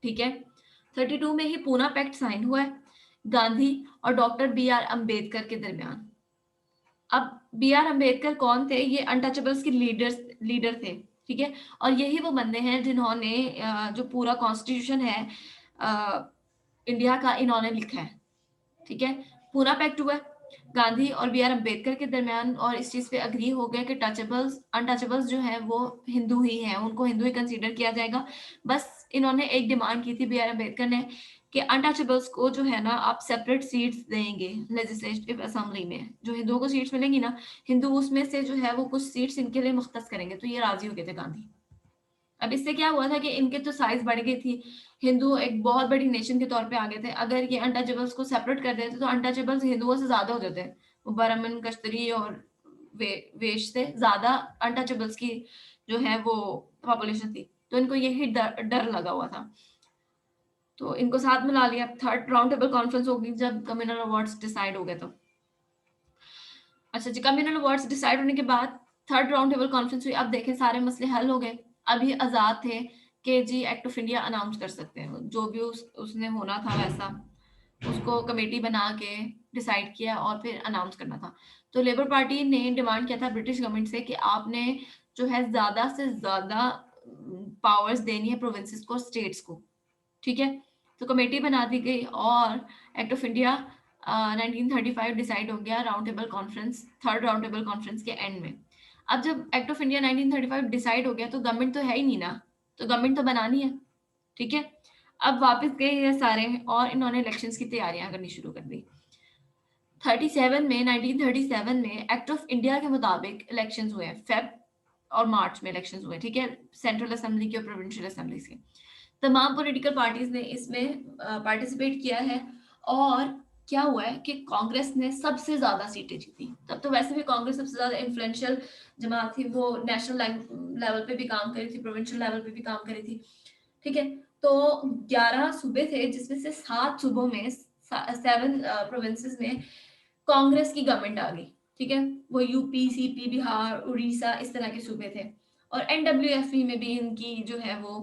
ठीक है, 32 में ही पूना पैक्ट साइन हुआ है गांधी और डॉक्टर बी आर अम्बेडकर के दरमियान। अब बी आर अम्बेडकर कौन थे? ये अनटचेबल्स के लीडर थे। ठीक है, और यही वो बंदे हैं जिन्होंने जो पूरा कॉन्स्टिट्यूशन है इंडिया का, इन्होंने लिखा है। ठीक है, पूरा पैक्ट हुआ गांधी और बी आर अम्बेडकर के दरमियान, और इस चीज पे अग्री हो गया कि टचेबल्स अनटचेबल्स जो है वो हिंदू ही हैं, उनको हिंदू ही कंसीडर किया जाएगा। बस इन्होंने एक डिमांड की थी बी आर अम्बेडकर ने कि अनटचेबल्स को जो है ना आप सेपरेट सीट्स देंगे लेजिस्लेटिव असेंबली में, जो हिंदुओं को सीट्स मिलेंगी ना, हिंदू उसमें से जो है वो कुछ सीट्स इनके लिए मुख्तस करेंगे। तो ये राजी हो गए थे गांधी। अब इससे क्या हुआ था कि इनके तो साइज बढ़ गई थी, हिंदू एक बहुत बड़ी नेशन के तौर पे आ गए थे। अगर ये अनटचेबल्स को सेपरेट कर देते तो अनटचेबल्स हिंदुओं से ज्यादा हो जाते, वो बर्मन, कश्तरी और वेश से ज्यादा अनटचेबल्स की जो है वो पॉपुलेशन थी। तो इनको यही डर लगा हुआ था, तो इनको साथ मिला लिया। थर्ड राउंड टेबल कॉन्फ्रेंस होगी जब कम्युनल अवार्ड्स डिसाइड हो गए तो। अच्छा जी, कम्युनल अवार्ड्स डिसाइड होने के बाद थर्ड राउंड टेबल कॉन्फ्रेंस हुई। अब देखें सारे मसले हल हो गए, अभी आज़ाद थे कि जी एक्ट ऑफ इंडिया अनाउंस कर सकते हैं, जो भी उसने होना था वैसा उसको कमेटी बना के डिसाइड किया और फिर अनाउंस करना था। तो लेबर पार्टी ने डिमांड किया था ब्रिटिश गवर्नमेंट से कि आपने जो है ज़्यादा से ज़्यादा पावर्स देनी है प्रोविंसेस को, स्टेट्स को, ठीक है। तो कमेटी बना दी गई और एक्ट ऑफ इंडिया 1935 डिसाइड हो गया round table conference, third round table conference के एंड में। अब जब एक्ट ऑफ इंडिया 1935 डिसाइड हो गया तो गवर्नमेंट तो है ही नहीं ना, तो गवर्नमेंट तो बनानी है, ठीक है। अब वापस गए ये सारे और इन्होंने इलेक्शंस की तैयारियां करनी शुरू कर दी। 37 में 1937 में एक्ट ऑफ इंडिया के मुताबिक इलेक्शंस हुए, फेब और मार्च में इलेक्शंस हुए, ठीक है, सेंट्रल असेंबली के और प्रोविंशियल असेंबली के। तमाम पॉलिटिकल पार्टीज ने इसमें पार्टिसिपेट किया है। और क्या हुआ है कि कांग्रेस ने सबसे ज्यादा सीटें जीती। तब तो वैसे भी कांग्रेस सबसे ज्यादा इन्फ्लुएंशियल जमात थी, वो नेशनल लेवल पे भी काम करी थी, प्रोविंशियल लेवल पे भी काम करी थी, ठीक है। तो 11 सूबे थे जिसमें से 7 सूबों में 7 प्रोविंसेस में कांग्रेस की गवर्नमेंट आ गई, ठीक है। वो यूपी, सीपी, बिहार, उड़ीसा इस तरह के सूबे थे। और एनडब्ल्यूएफपी में भी इनकी जो है वो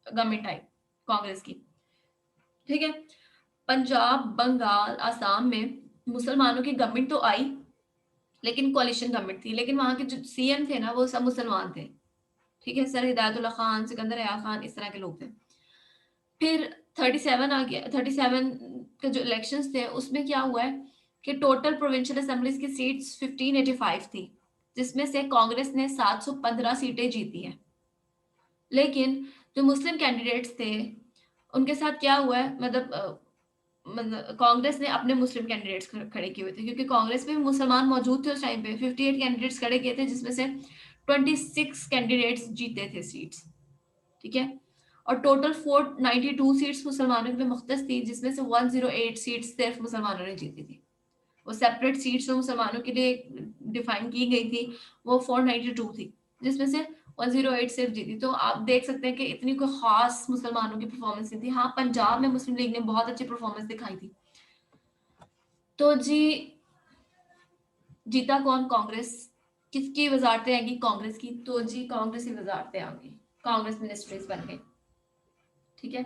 गवर्नमेंट आई कांग्रेस की, ठीक है। पंजाब, बंगाल, आसाम में मुसलमानों की गवर्नमेंट तो आई, लेकिन कोalition गवर्नमेंट थी, लेकिन वहां के जो सीएम थे ना वो सब मुसलमान थे, ठीक है। सर हिदायतुल्लाह खान, सिकंदर हया खान इस तरह के लोग थे। फिर 37 आ गया, 37 के जो इलेक्शंस थे उसमें क्या हुआ है कि टोटल प्रोविंशियल असेंबलीज की सीट्स 1585 थी, जिसमें से कांग्रेस ने 715 सीटें जीती हैं। लेकिन जो मुस्लिम कैंडिडेट्स थे उनके साथ क्या हुआ है, मतलब कांग्रेस ने अपने मुस्लिम कैंडिडेट्स खड़े किए हुए थे, क्योंकि कांग्रेस में भी मुसलमान मौजूद थे उस टाइम पे। 58 कैंडिडेट्स खड़े किए थे जिसमें से 26 कैंडिडेट्स जीते थे सीट्स, ठीक है। और टोटल 492 सीट्स मुसलमानों के लिए मुख्तस थी, जिसमें से 108 सीट्स सिर्फ मुसलमानों ने जीती थी। वो सेपरेट सीट्स जो मुसलमानों के लिए डिफाइन की गई थी वो 492 थी, जिसमें से 108 सिर्फ जीती। तो आप देख सकते हैं कि इतनी कोई खास मुसलमानों की परफॉर्मेंस नहीं थी। हाँ, पंजाब में मुस्लिम लीग ने बहुत अच्छी परफॉर्मेंस दिखाई थी। तो जी जीता कौन? कांग्रेस। किसकी वजारतें आएंगी? कांग्रेस की। तो जी कांग्रेस की वजारतें आ गई, कांग्रेस मिनिस्ट्रीज बन गई, ठीक है।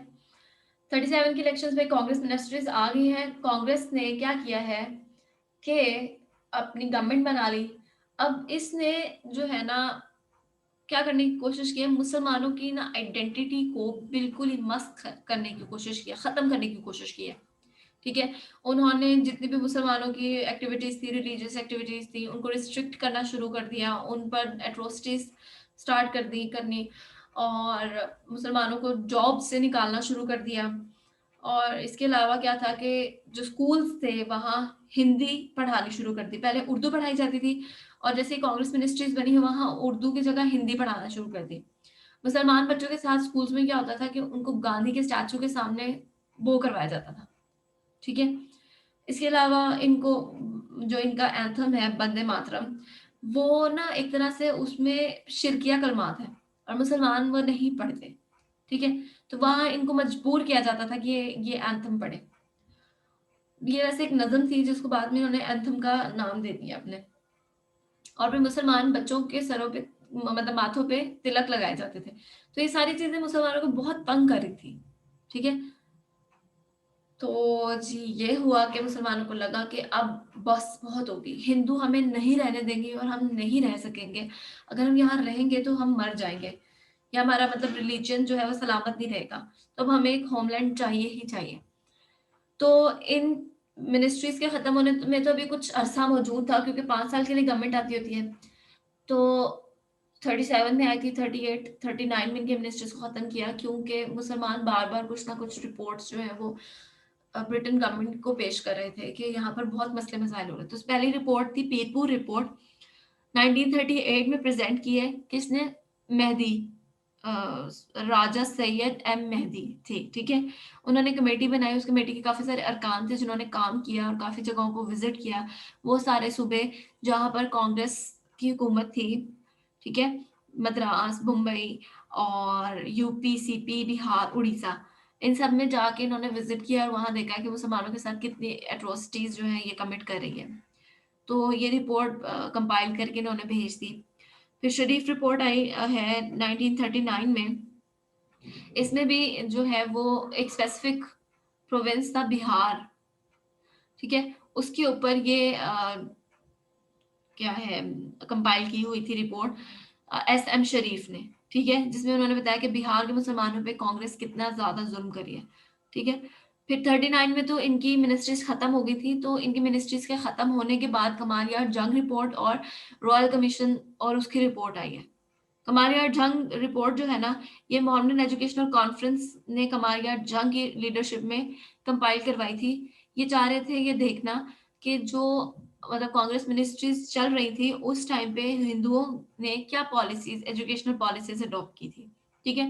37 के इलेक्शंस में कांग्रेस मिनिस्ट्रीज आ गई हैं। कांग्रेस ने क्या किया है कि अपनी गवर्नमेंट बना ली। अब इसने जो है ना क्या करने की कोशिश की है, मुसलमानों की ना आइडेंटिटी को बिल्कुल ही मस्क करने की कोशिश की है, खत्म करने की कोशिश की है, ठीक है। उन्होंने जितनी भी मुसलमानों की एक्टिविटीज थी, रिलीजियस एक्टिविटीज थी, उनको रिस्ट्रिक्ट करना शुरू कर दिया, उन पर एट्रोसिटीज स्टार्ट कर दी करनी, और मुसलमानों को जॉब से निकालना शुरू कर दिया। और इसके अलावा क्या था कि जो स्कूल्स थे वहाँ हिंदी पढ़ानी शुरू कर दी, पहले उर्दू पढ़ाई जाती थी, और जैसे कांग्रेस मिनिस्ट्रीज बनी है वहाँ उर्दू की जगह हिंदी पढ़ाना शुरू कर दी। मुसलमान बच्चों के साथ स्कूल्स में क्या होता था कि उनको गांधी के स्टैचू के सामने वो करवाया जाता था, ठीक है। इसके अलावा इनको जो इनका एंथम है वंदे मातरम, वो ना एक तरह से उसमें शिरकिया कलमात है और मुसलमान वो नहीं पढ़ते, ठीक है। तो वहां इनको मजबूर किया जाता था कि ये एंथम पढ़े। ये वैसे एक नज़म थी जिसको बाद में उन्होंने एंथम का नाम दे दिया अपने। और फिर मुसलमान बच्चों के सरों पे मतलब माथों पे तिलक लगाए जाते थे। तो ये सारी चीजें मुसलमानों को बहुत तंग कर रही थी, ठीक है। तो जी ये हुआ कि मुसलमानों को लगा कि अब बस बहुत होगी, हिंदू हमें नहीं रहने देंगे और हम नहीं रह सकेंगे। अगर हम यहाँ रहेंगे तो हम मर जाएंगे, या हमारा मतलब रिलीजन जो है वो सलामत नहीं रहेगा। तो अब हमें एक होमलैंड चाहिए ही चाहिए। तो इन मिनिस्ट्रीज के खत्म होने में तो अभी कुछ अरसा मौजूद था, क्योंकि 5 साल के लिए गवर्नमेंट आती होती है। तो 37 में आई थी, 38 39 में इनके मिनिस्ट्रीज को खत्म किया, क्योंकि मुसलमान बार बार कुछ ना कुछ रिपोर्ट्स जो है वो ब्रिटेन गवर्नमेंट को पेश कर रहे थे कि यहाँ पर बहुत मसले मसाइल हो रहे थे। तो पहली रिपोर्ट थी पीरपुर रिपोर्ट, 1938 में प्रेजेंट की है किसने? मेहदी, अ, राजा सैयद एम मेहदी थे, ठीक है? उन्होंने कमेटी बनाई, उस कमेटी के काफ़ी सारे अरकान थे जिन्होंने काम किया और काफ़ी जगहों को विज़िट किया। वो सारे सूबे जहाँ पर कांग्रेस की हुकूमत थी, ठीक है? मद्रास, मुंबई और यूपी, सीपी, बिहार, उड़ीसा, इन सब में जाके इन्होंने विज़िट किया और वहाँ देखा कि मुसलमानों के साथ कितनी एट्रोसिटीज़ जो हैं ये कमिट कर रही है। तो ये रिपोर्ट कंपाइल करके इन्होंने भेज दी। फिर शरीफ रिपोर्ट आई है 1939 में। इसमें भी जो है वो एक स्पेसिफिक प्रोविंस था बिहार, ठीक है? उसके ऊपर ये क्या है कंपाइल की हुई थी रिपोर्ट एस एम शरीफ ने, ठीक है? जिसमें उन्होंने बताया कि बिहार के मुसलमानों पे कांग्रेस कितना ज़्यादा जुल्म कर रही है, ठीक है? फिर 39 में तो इनकी मिनिस्ट्रीज़ खत्म हो गई थी, तो इनकी मिनिस्ट्रीज़ के खत्म होने के बाद कमालिया जंग रिपोर्ट और रॉयल कमीशन और उसकी रिपोर्ट आई है। कमारिया जंग रिपोर्ट जो है ना, ये मोहम्मदन एजुकेशनल कॉन्फ्रेंस ने कमारिया जंग की लीडरशिप में कंपाइल करवाई थी। ये चाह रहे थे ये देखना कि जो मतलब कांग्रेस मिनिस्ट्रीज चल रही थी उस टाइम पे हिंदुओं ने क्या पॉलिसीज एजुकेशनल पॉलिसीज अडॉप्ट की थी, ठीक है?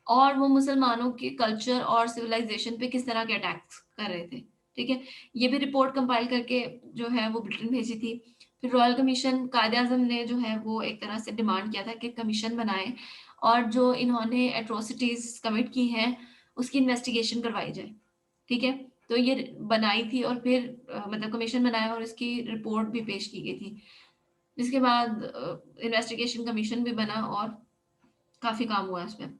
और वो मुसलमानों के कल्चर और सिविलाइजेशन पे किस तरह के अटैक्स कर रहे थे, ठीक है? ये भी रिपोर्ट कंपाइल करके जो है वो ब्रिटेन भेजी थी। फिर रॉयल कमीशन कायदे-आज़म ने जो है वो एक तरह से डिमांड किया था कि कमीशन बनाएँ और जो इन्होंने एट्रोसिटीज़ कमिट की हैं, उसकी इन्वेस्टिगेशन करवाई जाए, ठीक है? तो ये बनाई थी और फिर मतलब कमीशन बनाया और इसकी रिपोर्ट भी पेश की गई थी। जिसके बाद इन्वेस्टिगेशन कमीशन भी बना और काफ़ी काम हुआ इसमें।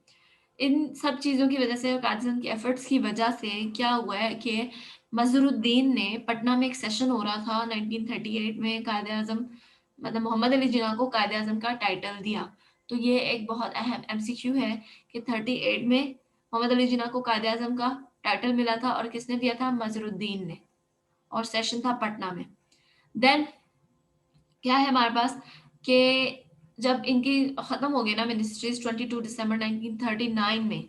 इन सब चीज़ों की वज़ह से और काज़िम के एफर्ट्स की वज़ह से क्या हुआ है कि मज़हरुद्दीन ने पटना में एक सेशन हो रहा था 1938 में कायदे-आज़म मतलब मोहम्मद अली जिन्ना को कायदे-आज़म का टाइटल दिया। तो ये एक बहुत अहम एमसीक्यू है कि 38 में मोहम्मद अली जिन्ना को कायदे-आज़म का टाइटल मिला था और किसने दिया था? मज़हरुद्दीन ने और सेशन था पटना में। देन क्या है हमारे पास कि जब इनकी खत्म हो गई ना मिनिस्ट्रीज 22 दिसंबर 1939 में,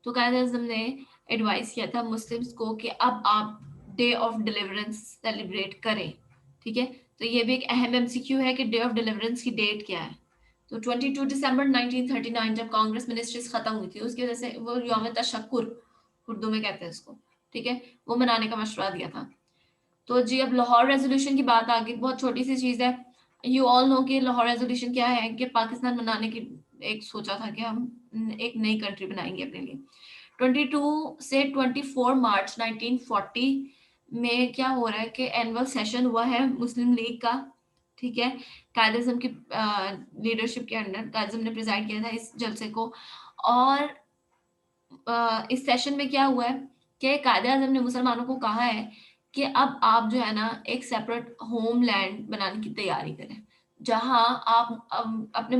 तो कायद-ए-आज़म ने एडवाइस किया था मुस्लिम्स को कि अब आप डे ऑफ डिलीवरेंस सेलिब्रेट करें, ठीक है? तो ये भी एक अहम एमसीक्यू है कि डे ऑफ डिलीवरेंस की डेट क्या है? तो 22 दिसंबर 1939 जब कांग्रेस मिनिस्ट्रीज खत्म हुई थी, उसकी वजह से वो यौम तशक्कुर उर्दू में कहते हैं इसको, ठीक है? वो मनाने का मशवरा दिया था। तो जी अब लाहौर रेज़ोल्यूशन की बात आ गई, बहुत छोटी-सी चीज़ है। यू ऑल नो कि लाहौर रेज़ोल्यूशन क्या है कि पाकिस्तान बनाने की एक सोचा था कि हम एक नई कंट्री बनाएँगे अपने लिए। 22 से 24 मार्च 1940 में क्या हो रहा है कि एनुअल सेशन हुआ है मुस्लिम लीग का, ठीक है? कायद-ए-आज़म की लीडरशिप के अंडर कायद-ए-आज़म ने प्रिज़ाइड किया था इस जलसे को और इस सेशन में क्या हुआ है कि कायदे-आज़म ने मुसलमानों को कहा है कि अब आप जो है ना एक सेपरेट होमलैंड बनाने की तैयारी करें, जहाँ आप अपने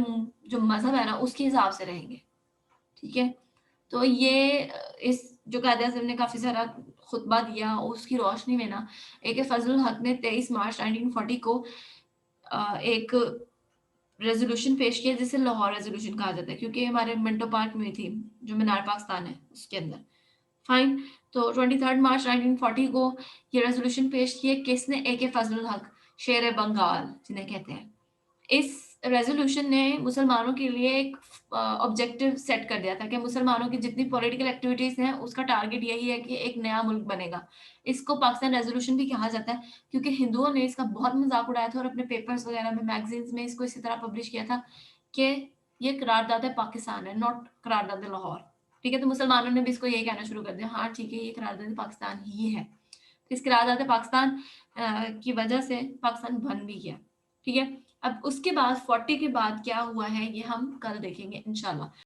जो मज़हब है ना उसके हिसाब से रहेंगे, ठीक है? तो ये इस जो कायदे-आज़म ने काफ़ी सारा खुतबा दिया उसकी रोशनी में ना ए.के. फज़लुल हक ने 23 मार्च 1940 को एक रेज़ोल्यूशन पेश किया जिसे लाहौर रेज़ोल्यूशन कहा जाता है क्योंकि हमारे मिंटो पार्क में थी, जो मीनार पाकिस्तान है उसके अंदर। फाइन, तो 23 मार्च 1940 को ये रेज़ोल्यूशन पेश किए किसने? ए.के. फज़लुल हक, शेर बंगाल जिन्हें कहते हैं। इस रेज़ोल्यूशन ने मुसलमानों के लिए एक ऑब्जेक्टिव सेट कर दिया था कि मुसलमानों की जितनी पॉलिटिकल एक्टिविटीज़ हैं, उसका टारगेट यही है कि एक नया मुल्क बनेगा। इसको पाकिस्तान रेज़ोल्यूशन भी कहा जाता है क्योंकि हिंदुओं ने इसका बहुत मज़ाक उड़ाया था और अपने पेपर्स वगैरह में, मैगज़ीन्स में इसको इसी तरह पब्लिश किया था कि ये करारदाद-ए-पाकिस्तान है, नॉट करारदाद-ए-लाहौर। ठीक है? तो मुसलमानों ने भी इसको यही कहना शुरू कर दिया, हाँ ठीक है, ये करारदाद-ए-पाकिस्तान ही है। तो इस करारदाद-ए-पाकिस्तान की वजह से पाकिस्तान बन भी गया। ठीक है? अब उसके बाद 40 के बाद क्या हुआ है, ये हम कल देखेंगे इंशाल्लाह।